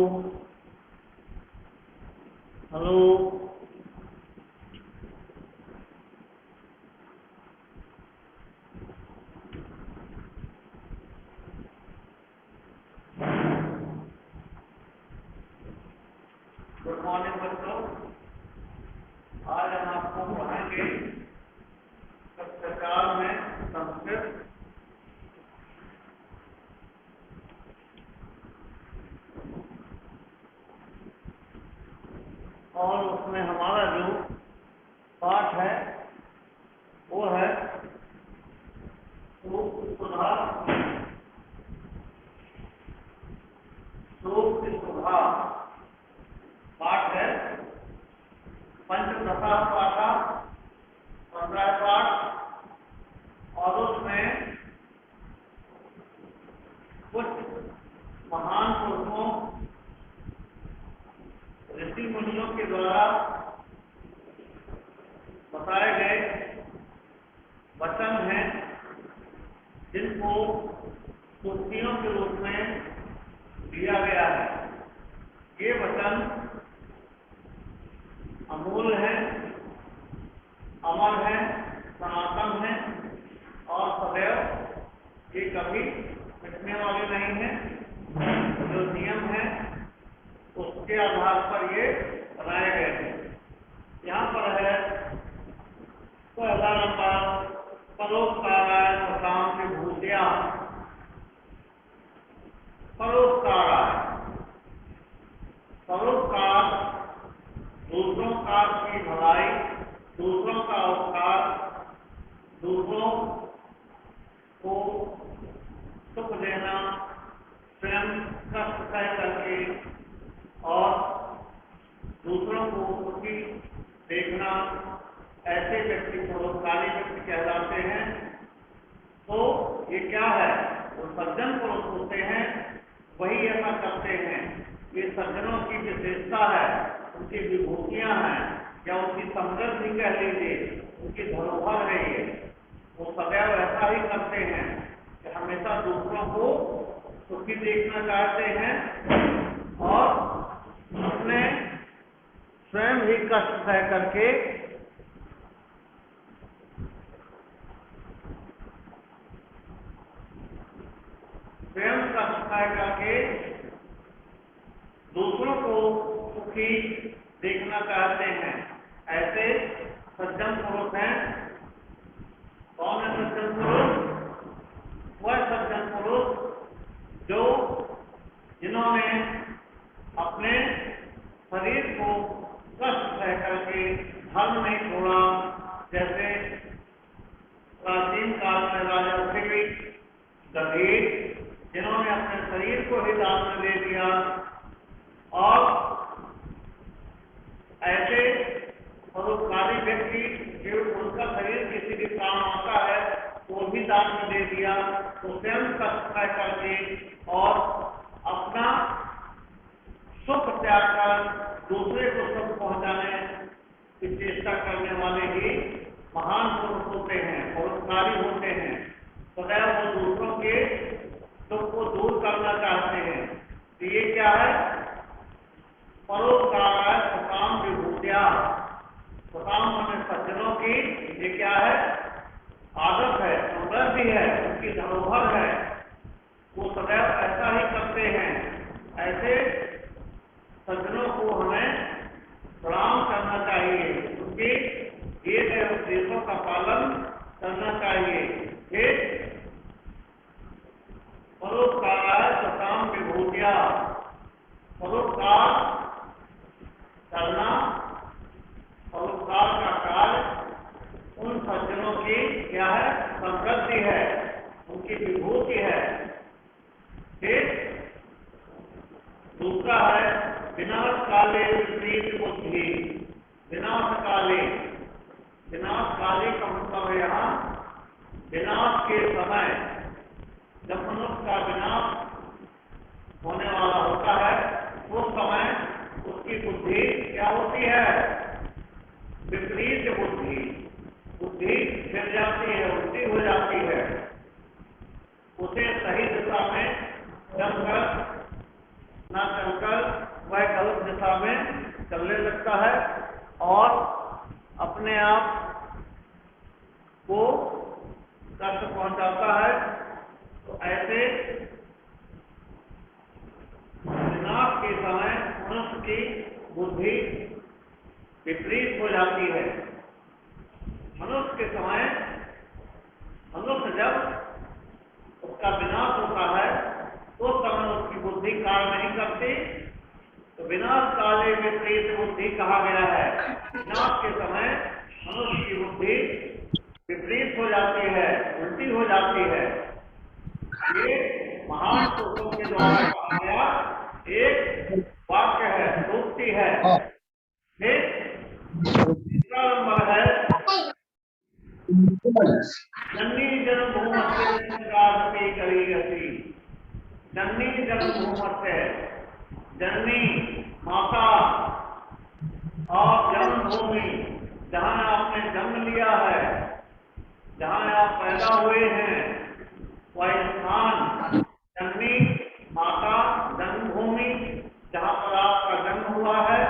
Hello. Good morning बच्चों। आज हम आपको पढ़ाएंगे कक्षा 4 में संस्कृत। और उसमें हमारा जो पाठ है वो है श्लोक की सुधा। श्लोक की सुधा पाठ है पंचदशा पाठा 15 पाठ। और उसमें कुछ महान पुरुषों ऋषि मुनियों के द्वारा बताए गए वचन हैं जिनको स्तुतियों के रूप में दिया गया है। ये वचन अमूल्य है, अमर है, सनातन है और सदैव ये कभी मिटने वाले नहीं है। जो नियम है उसके आधार पर ये बनाए गए हैं। यहाँ पर है पहला नंबर परोपकाराय सताम विभूतिया। परोपकाराय, परोपकार दूसरों का की भलाई, दूसरों का उपकार, दूसरों को सुख देना, स्वयं कष्ट सह करके और दूसरों को सुखी देखना, ऐसे व्यक्ति परोपकारी व्यक्ति कहलाते हैं। तो ये क्या है? वो सज्जन पुरुष होते हैं, वही ऐसा करते हैं। ये सज्जनों की विशेषता है, उनकी विभूतियां हैं या उनकी समृद्धि कह लीजिए, उनकी धरोहर है। ये वो सदैव ऐसा ही करते हैं कि हमेशा दूसरों को सुखी देखना चाहते हैं और अपने स्वयं ही कष्ट सह करके दूसरों को सुखी देखना चाहते हैं। ऐसे सज्जन पुरुष हैं। कौन है सज्जन पुरुष? वह सज्जन पुरुष जो जिन्होंने अपने शरीर को कष्ट सह करके धर्म नहीं छोड़ा। जैसे प्राचीन काल में राजा पृथ्वी गंभीर, जिन्होंने अपने शरीर को ही दान में दे दिया। और ऐसे परोपकारी व्यक्ति जो उनका शरीर किसी भी काम आता है वो भी दान में दे दिया, तो स्वयं कष्ट सह करके और अपना सुख त्याग कर दूसरे को सुख पहुंचाने की चेष्टा करने वाले ही महान पुरुष होते हैं, परोपकारी होते हैं। सदैव वो दूसरों के दुख को दूर करना चाहते हैं। तो ये क्या है? परोपकार सताम विभूतिया। सताम माने सज्जनों की ये क्या है? आदत है, समृद्धि है, उनकी धरोहर है। वो सदैव ऐसा ही करते हैं। ऐसे सज्जनों को हमें प्रणाम करना चाहिए, उनके दिए गए उपदेशों का पालन करना चाहिए। फिर परोपकार सताम विभूतिया, परोपकार करना, परोपकार का कार्य उन सज्जनों की क्या है? समृद्धि है, उनकी विभूति है। फिर दूसरा है विनाश काले विपरीत बुद्धि। विनाश काले, विनाश काले का मतलब है यहाँ विनाश के समय, जब मनुष्य का विनाश होने वाला होता है उस समय उसकी बुद्धि क्या होती है? विपरीत बुद्धि। बुद्धि फिर जाती है, उल्टी हो जाती है। उसे सही दिशा में चलकर न चलकर दिशा में चलने लगता है और अपने आप को कष्ट पहुंचाता है। तो ऐसे विनाश के समय मनुष्य की बुद्धि विपरीत हो जाती है। मनुष्य के समय मनुष्य जब उसका विनाश होता है तो उस समय उसकी बुद्धि कार्य नहीं करती, तो विनाश काले विपरीत बुद्धि कहा गया है। विनाश के समय मनुष्य की बुद्धि विपरीत हो जाती है, उल्टी हो जाती है। ये महान पुरुषों के द्वारा कहा गया एक वाक्य है, सूक्ति है। तीसरा नंबर है जननी जन्मभूमस्य करीयसी। जननी जन्मभूमस्य, जननी माता और जन्मभूमि, जहाँ आपने जन्म लिया है, जहाँ आप पैदा हुए हैं, वह स्थान जननी माता जन्मभूमि, जहाँ पर आपका जन्म हुआ है,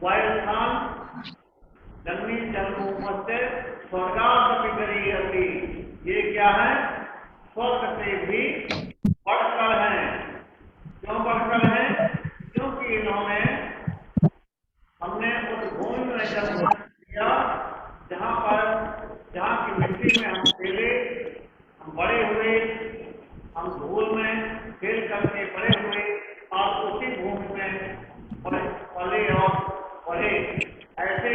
वह स्थान जननी जन्मभूमस्य स्वर्गादपि करीयसी। ये क्या है? स्वर्ग से भी बढ़कर हैं। क्यों बढ़कर हैं? क्योंकि इन्होंने हमने उस भूमि में जन्म लिया जहाँ की मिट्टी में हम खेले, हम बड़े हुए, हम धूल में खेल करके बड़े हुए और उसी भूमि में पले और बढ़े। ऐसे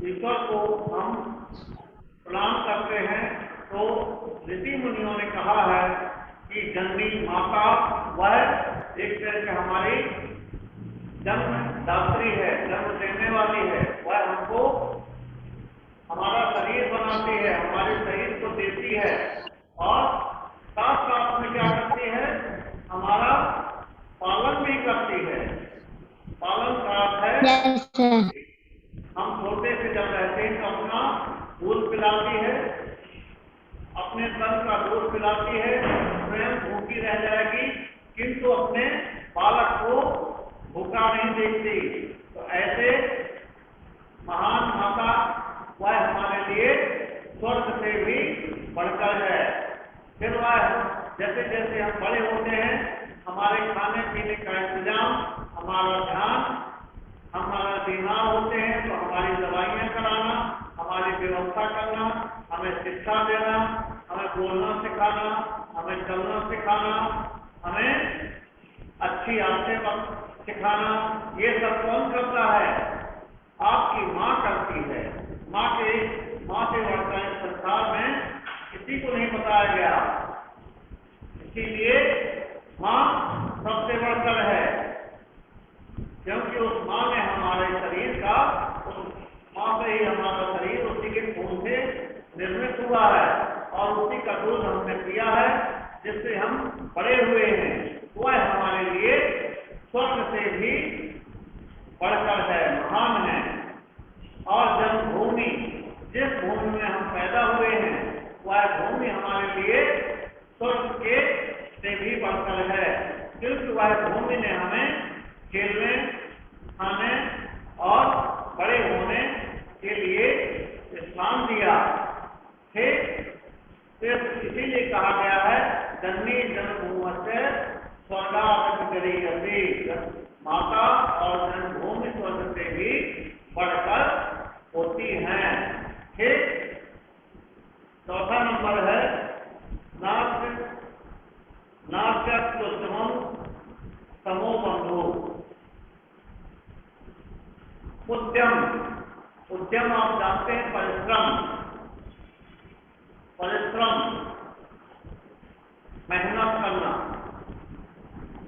ईश्वर को हम प्रणाम करते हैं। तो ऋषि मुनियों ने कहा है कि जननी माता वह एक तरह से हमारी जन्मदात्री है, जन्म देने वाली है। वह हमको हमारा शरीर बनाती है, हमारे शरीर को देती है और साथ साथ में क्या करती है? हमारा पालन भी करती है। पालन का अर्थ है हम छोटे से जब रहते हैं तो अपना दूध पिलाती है, अपने तन का दूध पिलाती है, स्वयं भूखी रह जाएगी किंतु अपने बालक को भूखा नहीं देखती। तो ऐसे महान माता वह हमारे लिए स्वर्ग से भी बढ़कर है। फिर वह जैसे जैसे हम बड़े होते हैं, हमारे खाने पीने का इंतजाम, हमारा ध्यान, हमारा बीमार होते हैं तो हमारी दवाइयाँ कराना, हमारी व्यवस्था करना, हमें शिक्षा देना, हमें बोलना सिखाना, हमें चलना सिखाना, हमें अच्छी आदतें सिखाना, ये सब कौन करता है? आपकी माँ करती है। माँ से बढ़कर इस संसार में किसी को नहीं बताया गया। इसीलिए माँ सबसे बढ़कर है, क्योंकि उस माँ ने हमारे शरीर का, उस माँ से ही हमारा शरीर उसी के खून से निर्मित हुआ है और उसी का दूध हमने पिया है जिससे हम बड़े हुए हैं। वह हमारे लिए स्वर्ग से भी बढ़कर है, महान है। और जन्मभूमि, जिस भूमि में हम पैदा हुए हैं, वह भूमि हमारे लिए स्वर्ग के से भी बढ़कर है, क्योंकि वह भूमि ने हमें खेलने, खाने और बड़े होने के लिए स्थान दिया। ठीक, इसीलिए कहा गया है जननी जन्मभूमस्य स्वर्गादपि करीयसी। माता और जन्मभूमि स्वर्ग से भी बढ़कर होती हैं। ठीक, चौथा नंबर है नास्त्यत्वसमं समो बंधु। उद्यम, उद्यम आप जानते हैं, परिश्रम, मेहनत करना,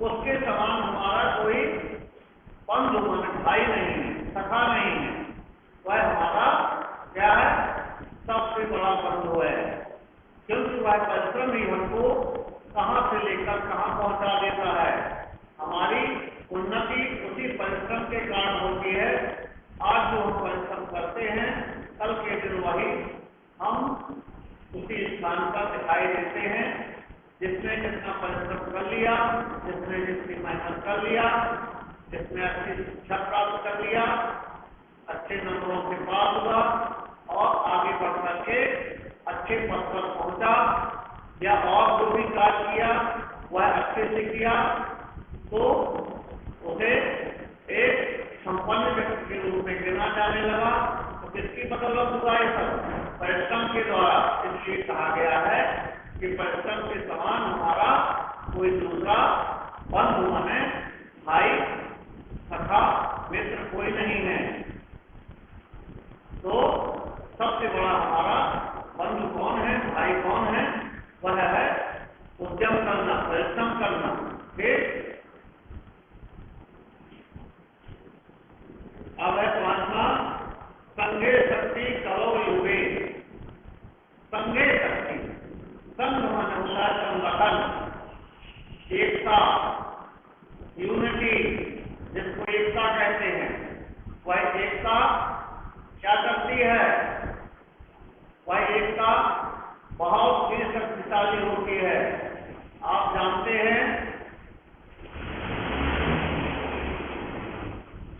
उसके समान हमारा कोई बंधु मन भाई नहीं है, सखा नहीं है। वह हमारा क्या है? सबसे बड़ा बंधु है, क्योंकि वह परिश्रम ही हमको कहाँ से लेकर कहाँ पहुंचा देता है। हमारी उन्नति उसी परिश्रम के कारण होती है। आज जो हम परिश्रम करते हैं, कल के दिन वही हम उसी स्थान पर दिखाई देते हैं। जिसने जितना परिश्रम कर लिया, जिसने जितनी मेहनत कर लिया, जिसने अच्छी शिक्षा प्राप्त कर लिया, अच्छे नंबरों से पास हुआ और आगे बढ़ करके अच्छे पद पर पहुंचा, या और जो भी कार्य किया वह अच्छे से किया, तो उसे एक संपन्न व्यक्ति के रूप में गिना जाने लगा। तो किसकी बदौलत हुआ है? सब परिश्रम के द्वारा। इसलिए कहा गया है कि परिश्रम के समान हमारा कोई दूसरा बंधु माने भाई तथा मित्र कोई नहीं है। तो सबसे बड़ा हमारा बंधु कौन है, भाई कौन है? वह है उद्यम करना, परिश्रम करना। ठीक, अब है पांचवा, संघे शक्ति कलो युगे। संघे शक्ति, संघ माने होता है संगठन, एकता, यूनिटी, जिसको एकता कहते हैं। वह एकता क्या करती है? वह एकता बहुत ही शक्तिशाली होती है। आप जानते हैं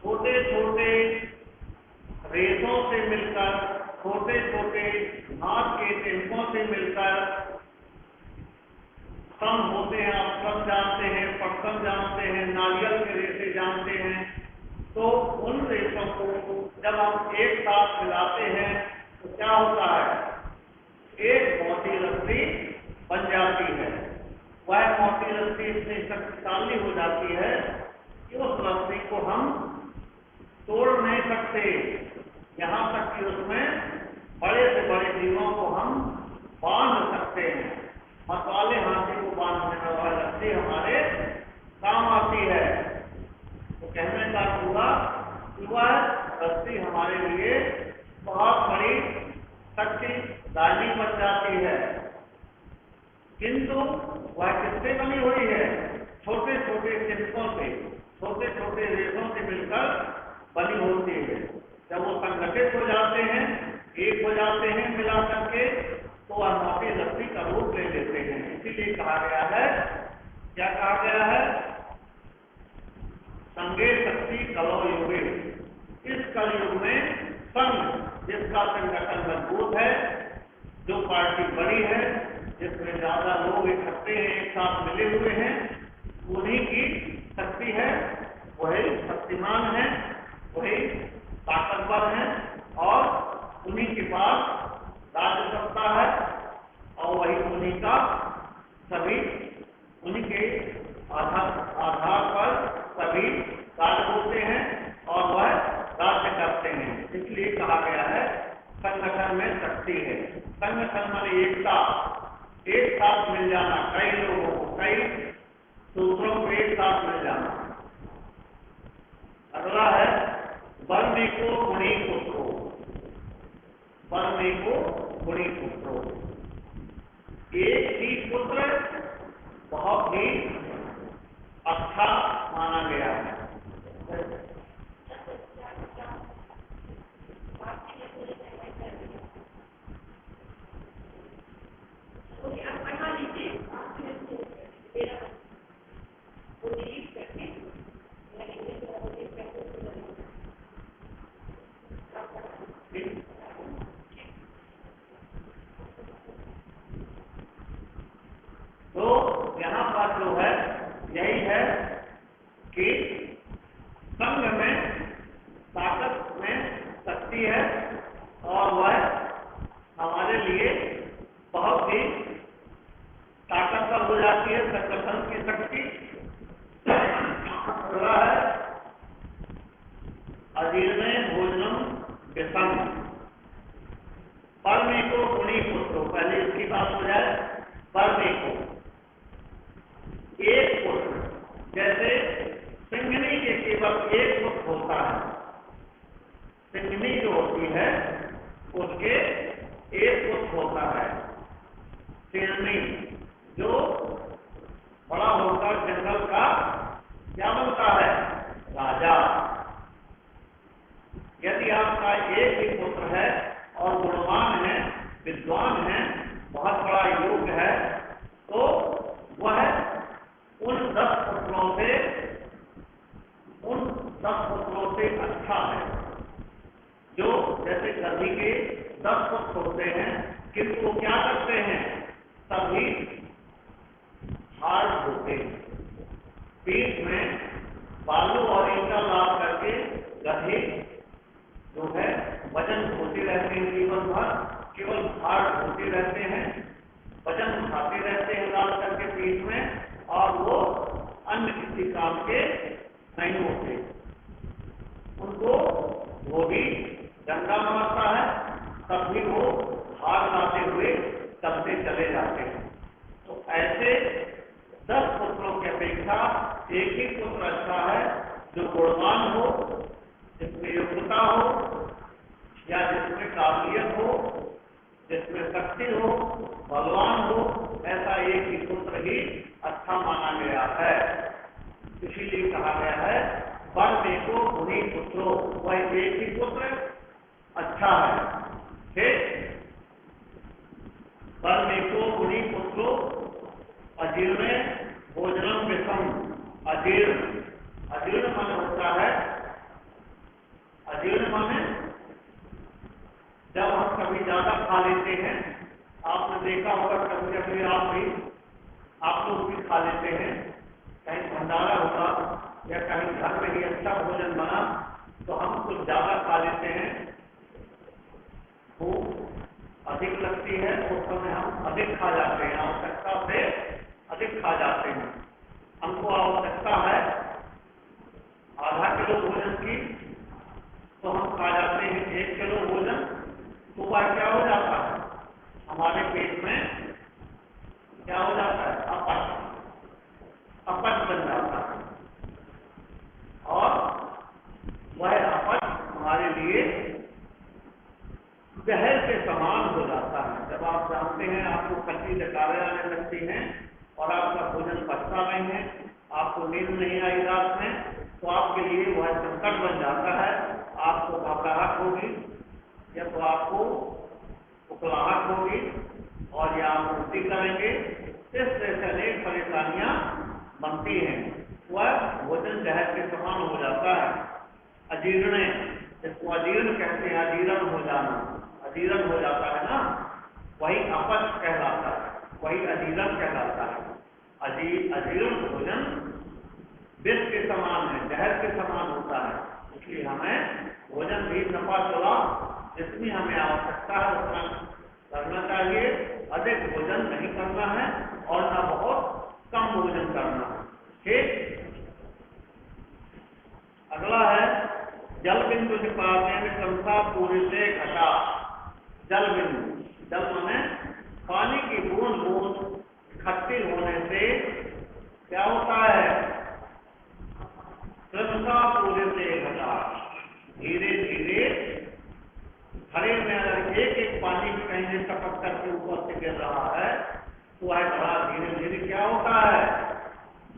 छोटे छोटे रेतों से मिलकर, छोटे छोटे घास के टिम्पों से मिलकर सम होते हैं। आप सब जानते हैं, पटसन जानते हैं, नारियल के रेसे जानते हैं। तो उन रेतों को जब हम एक साथ मिलाते हैं तो क्या होता है? एक मोटी रस्सी बन जाती है। वह मोटी रस्सी इतनी शक्तिशाली हो जाती है कि उस रस्सी को हम तोड़ नहीं सकते। यहाँ तक कि उसमें बड़े से बड़े जीवों को हम बांध सकते हैं। मतवाले हाथी को बांधने में वह रस्सी हमारे काम आती है। तो कहने का हुआ कि वह रस्सी हमारे लिए बहुत बड़ी शक्तिशाली बन जाती है। किंतु वह किससे बनी हुई है? छोटे छोटे टिम्पों से, छोटे छोटे रेशों से मिलकर बनी होती है। जब वो संगठित हो जाते हैं, एक हो जाते हैं मिला करके, तो वह मोटी रस्सी का रूप ले लेते हैं। इसीलिए कहा गया है, क्या कहा गया है? संघे शक्ति कलो युगे। इस कलयुग में संघ, जिसका संगठन मजबूत है, जो पार्टी बड़ी है, जिसमें ज्यादा लोग इकट्ठे हैं, एक साथ मिले हुए हैं, उन्हीं की शक्ति है, वही शक्तिमान है, वही ताकतवर है और उन्हीं के पास राज्य सत्ता है और वही उन्हीं का सभी, उन्हीं के आधार पर सभी कार्य होते हैं और वह राज्य करते हैं। इसलिए कहा गया है संगठन में शक्ति है। संगठन माने एकता, एक साथ मिल जाना, कई लोगों को, कई सूत्रों को एक साथ मिल जाना। अगला है वर्णी को गुणी पुत्रो। वर्णी को गुणी पुत्रो, एक ही पुत्र बहुत ही अच्छा माना गया है। तो यहाँ पर जो है यही है कि संघ में ताकत में शक्ति है और वह हमारे लिए बहुत ही ताकतवर हो जाती है। संगठन की शक्ति है अजीर्ण भोजनम विषम। परमे को गुणी पुत्रो, पहले इसकी बात हो जाए। परमे को एक पुत्र, जैसे सिंघनी के केवल एक पुत्र होता है, सिंघनी जो होती है उसके एक पुत्र होता है। शेरनी जो बड़ा होकर जंगल का क्या बनता है? राजा। यदि आपका एक ही पुत्र है और गुणवान है, विद्वान है, बहुत बड़ा योग्य है, तो वह उन 10 पुत्रों से, उन बालू और ईंटा लाद करके गधे जो है वजन ढोते रहते हैं जीवन भर, केवल भार ढोते रहते हैं, वजन उठाते रहते हैं लाद करके पीठ में, और वो अन्य किसी काम के नहीं होते। उनको वो भी डंडा मारता है तब भी वो भार लाते हुए चलते चले जाते हैं। तो ऐसे 10 पुत्रों की अपेक्षा एक ही पुत्र अच्छा है जो गुणवान हो, जिसमें योग्यता हो या जिसमें काबिलियत हो, जिसमें शक्ति हो, बलवान हो, ऐसा एक ही पुत्र ही अच्छा माना गया है। इसीलिए कहा गया है बढ़ने को उन्हीं पुत्रों, वह एक ही पुत्र अच्छा है। ठीक, बढ़ने को उन्हीं पुत्रों अजीर्ण भोजनम विषम। अजीर्ण, अजीर्ण माने होता है, अजीर्ण माने जब हम कभी ज्यादा खा लेते हैं, आपने देखा होगा कभी कभी आप लोग भी खा लेते हैं, कहीं भंडारा होगा या कहीं घर में ही अच्छा भोजन बना तो हम कुछ ज्यादा खा लेते हैं, भूख अधिक लगती है, उस समय हम अधिक खा जाते हैं, आवश्यकता से अधिक खा जाते हैं। हमको आवश्यकता है आधा किलो भोजन की, तो हम खा जाते हैं 1 किलो भोजन, तो वह क्या हो जाता है हमारे पेट में, क्या हो जाता है अपच बन जाता है, और वह अपच हमारे लिए जहर के समान हो जाता है। जब आप जानते हैं आपको खट्टी डकारें आने लगती हैं और आपका भोजन पचता नहीं है, आपको नींद नहीं आई रात में, तो आपके लिए वह संकट बन जाता है। आपको घबराहट होगी या तो आपको उकलाहट होगी और या आप उल्टी करेंगे, इस तरह से अनेक परेशानियां बनती हैं। वह भोजन जहर के समान हो जाता है। अजीर्ण, इसको अजीर्ण कहते हैं, अजीर्ण हो जाना, अजीर्ण हो जाता है ना, वही अपच कहलाता है, वही अजीर्ण कहलाता है। अजीर्ण भोजन विष के समान है, जहर के समान होता है। इसलिए हमें भोजन भी नफा चला, जितनी हमें आवश्यकता है उतना करना चाहिए, अधिक भोजन नहीं करना है और न बहुत कम भोजन करना है। ठीक, अगला है जल बिंदु निपातन कंसा पूरी से घटा। जल बिंदु, जल माने पानी की बूंद बूंद इकट्ठी होने से क्या होता है, कंसा पूरे से घटा, धीरे धीरे घड़े में अगर एक एक पानी कहीं से टपक करके ऊपर से गिर रहा है तो वह घड़ा धीरे धीरे क्या होता है,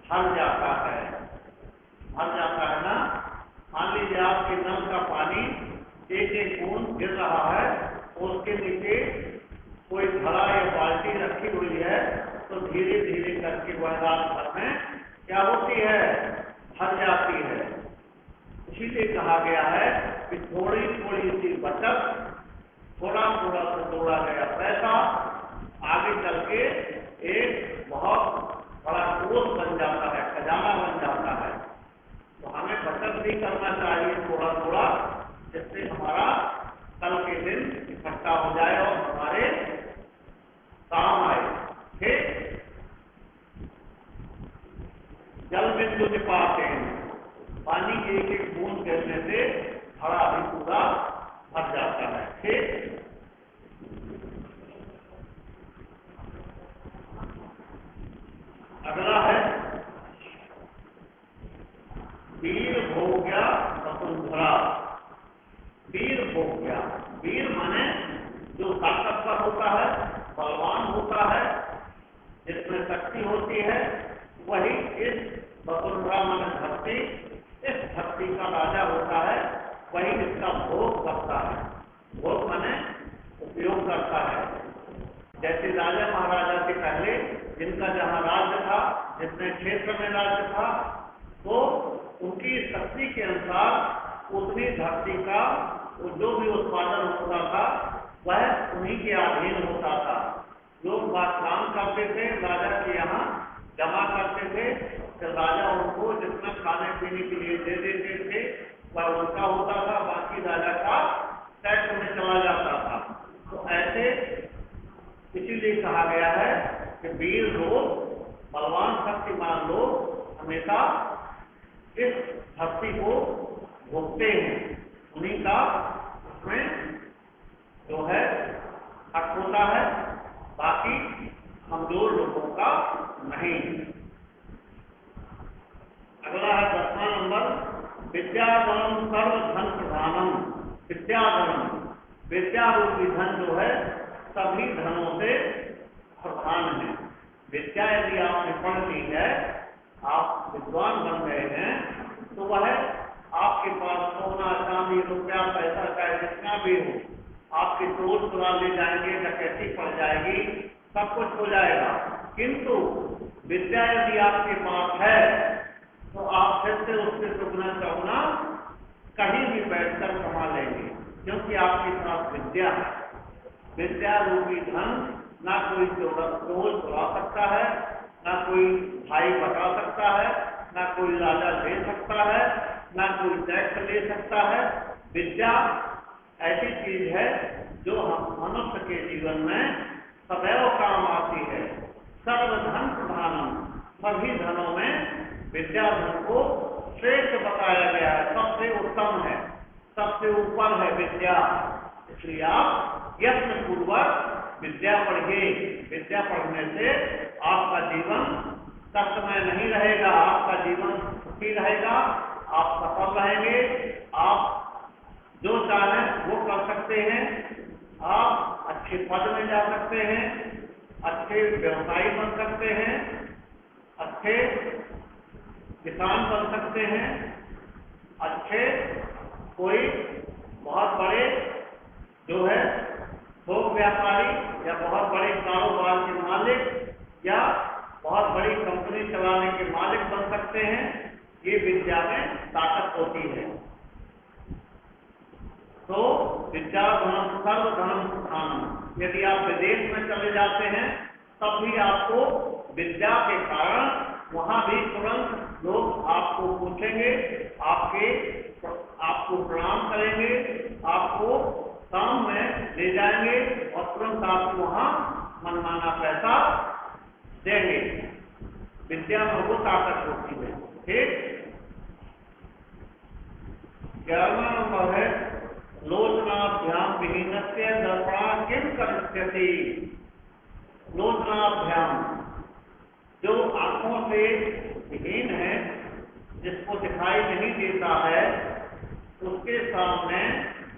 भर जाता है, भर जाता है ना। मान लीजिए आपके नल का पानी एक एक बूंद गिर रहा है, उसके नीचे कोई घड़ा या बाल्टी रखी हुई है, तो धीरे धीरे करके वह रात भर में क्या होती है, भर जाती है। इसीलिए कहा गया है कि थोड़ी थोड़ी सी बचत, थोड़ा थोड़ा सा जोड़ा गया पैसा आगे चल के एक बहुत बड़ा कोष बन जाता है, खजाना बन जाता है। तो हमें बचत भी करना चाहिए थोड़ा थोड़ा, जिससे हमारा कल के दिन इकट्ठा हो जाए और हमारे काम आए। ठीक, जल बिंदु निपाते हैं, पानी के एक एक बूंद गिरने से घड़ा भी पूरा भर जाता है। ठीक, अगला है वीर भोग्या वसुंधरा। वीर भोग्या, वीर माने जो ताकतवर होता है, बलवान होता है, जिसमें शक्ति होती है, वही इस वसुंधरा माने धरती, इस धरती का राजा होता है, वही इसका भोग करता है। भोग माने उपयोग करता है। जैसे राजा महाराजा से पहले जिनका जहां राज्य था, जितने क्षेत्र में राज्य था, तो उनकी शक्ति के अनुसार उतनी धरती का जो भी उत्पादन होता था वह उन्हीं के अधीन होता था। लोग काम करते थे, राजा के यहाँ जमा करते थे, तो राजा उनको जितना खाने पीने के लिए दे देते थे, वह उनका होता था, बाकी राजा का टैक्स में चला जाता था। तो ऐसे इसीलिए कहा गया है कि वीर लोग, बलवान शक्तिमान लोग हमेशा इस धरती को भोगते हैं, उन्हीं का उसमें जो है हक होता है, बाकी कमजोर लोगों का नहीं। अगला है 10वां नंबर, विद्याधनम सर्व धन प्रधानम। विद्याधनम, विद्या रूपी धन जो है सभी धनों से प्रधान है। विद्या यदि आपने पढ़ ली है, आप विद्वान बन गए हैं, तो वह आपके पास सोना चांदी रुपया पैसा चाहे जितना भी हो, आपके चोर चुरा ले जाएंगे, डकैती पड़ जाएगी, सब कुछ हो जाएगा। किंतु विद्या यदि आपके पास है तो आप फिर से उससे दुगना चौगुना कहीं भी बैठकर कमा लेंगे, क्योंकि आपके पास विद्या है। विद्या रूपी धन ना कोई चोर चुरा सकता है, ना कोई भाई बता सकता है, ना कोई राजा दे सकता है, ना कोई टैक्स ले सकता है। विद्या ऐसी चीज है जो हम मनुष्य के जीवन में सदैव काम आती है। सर्वधन प्रधानम, सभी धनों में विद्या धन को श्रेष्ठ बताया गया है, सबसे उत्तम है, सबसे ऊपर है विद्या। इसलिए आप यत्न पूर्वक विद्या पढ़िए। विद्या पढ़ने से आपका जीवन कष्टमय नहीं रहेगा, आपका जीवन सुखी रहेगा, आप सफल रहेंगे, आप जो चाहें वो कर सकते हैं, आप अच्छे पद में जा सकते हैं, अच्छे व्यवसायी बन सकते हैं, अच्छे किसान बन सकते हैं, अच्छे कोई बहुत बड़े जो है थोक व्यापारी या बहुत बड़े कारोबार के मालिक या बहुत बड़ी कंपनी चलाने के मालिक बन सकते हैं। ये विद्या में ताकत होती है। तो विद्या धनम सर्व धनम प्रधानम। यदि आप विदेश में चले जाते हैं तब भी आपको विद्या के कारण वहां भी तुरंत लोग आपको पूछेंगे, आपको प्रणाम करेंगे, आपको काम में ले जाएंगे और तुरंत आपको वहां मनमाना पैसा देंगे। विद्या में वो ताकत होती है। ठीक। 11वां नंबर है, लोचनाभ्याम विहीनस्य दर्पणा किम करिष्यति। लोचनाभ्याम, जो आंखों से विहीन है, जिसको दिखाई नहीं देता है, उसके सामने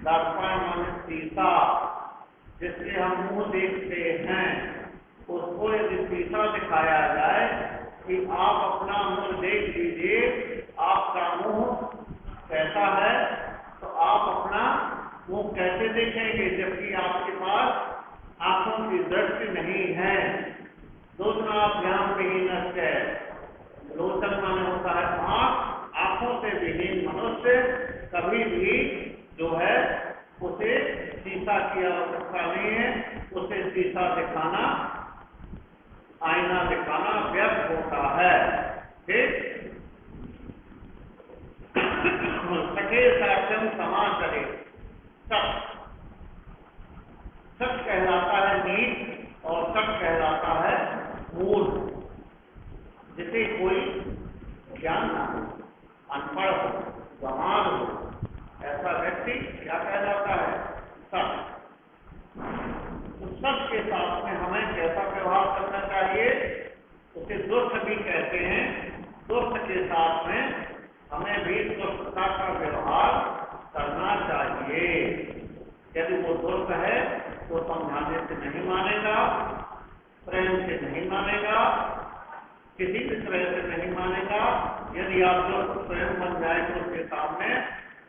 दर्पण माने शीशा, जिससे हम मुंह देखते हैं, उसको यदि शीशा दिखाया जाए कि आप अपना मुंह देख लीजिए, आपका मुंह कैसा है, तो आप अपना मुंह कैसे देखेंगे जबकि आपके पास आंखों की दृष्टि नहीं है। लोचनाभ्याम विहीनस्य, लोचन माने होता है आंख, आंखों से विहीन मनुष्य कभी भी जो है उसे शीशा की आवश्यकता नहीं है, उसे शीशा दिखाना, आईना दिखाना व्यर्थ होता है। ठीक। सखे साक्ष्यम समाचरे, सच, सच कहलाता है नीच और सच कहलाता है मूर्ख। जिसे कोई ज्ञान ना हो, अनपढ़ हो, गंवार हो, ऐसा व्यक्ति क्या कहलाता है? सच। तो सच के साथ में हमें कैसा व्यवहार करना चाहिए? उसे दुष्ट भी कहते हैं। दुष्ट के साथ में हमें भी दुष्टता का व्यवहार करना चाहिए। यदि वो दुष्ट है तो समझाने से नहीं मानेगा, प्रेम से नहीं मानेगा, किसी भी तरह से नहीं मानेगा। यदि आप जो स्वयं बन जाएंगे उसके सामने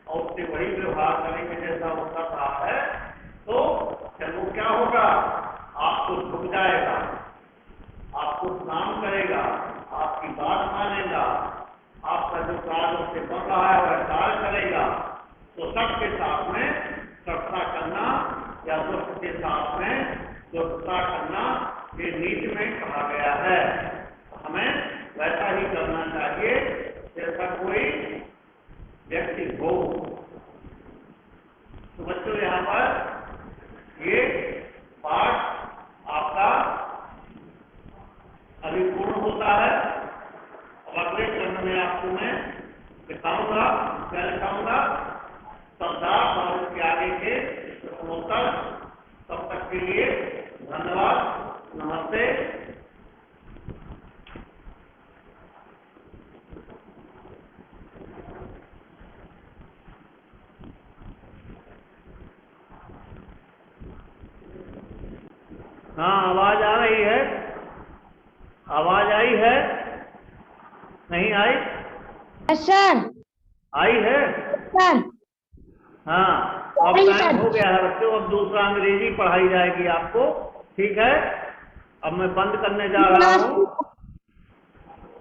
और उससे वही व्यवहार करेंगे जैसा वो कर रहा है, तो फिर वो क्या होगा? आपको झुक जाएगा, आपको प्रणाम करेगा, आपकी बात मानेगा, आपका जो कार्य उससे बन रहा है वह कार्य करेगा। तो सबके साथ में सत्ता करना या दुष्ट के साथ में दुष्टता करना ये नीति में कहा गया है। हमें वैसा ही करना चाहिए जैसा कोई जैसी हो। तो बच्चों यहाँ पर ये पाठ आपका अभी पूर्ण होता है। अब अगले चरण में आपको मैं दिखाऊंगा, क्या दिखाऊंगा, शब्दार्थ और इसके आगे के प्रश्नोत्तर। तब तक के लिए धन्यवाद, नमस्ते। हाँ, आवाज आ रही है? आवाज आई है? नहीं आई? सर। आई है सर। हाँ। अब टाइम हो गया है बच्चों, अब दूसरा अंग्रेजी पढ़ाई जाएगी आपको, ठीक है? अब मैं बंद करने जा रहा हूँ।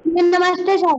नमस्ते सर।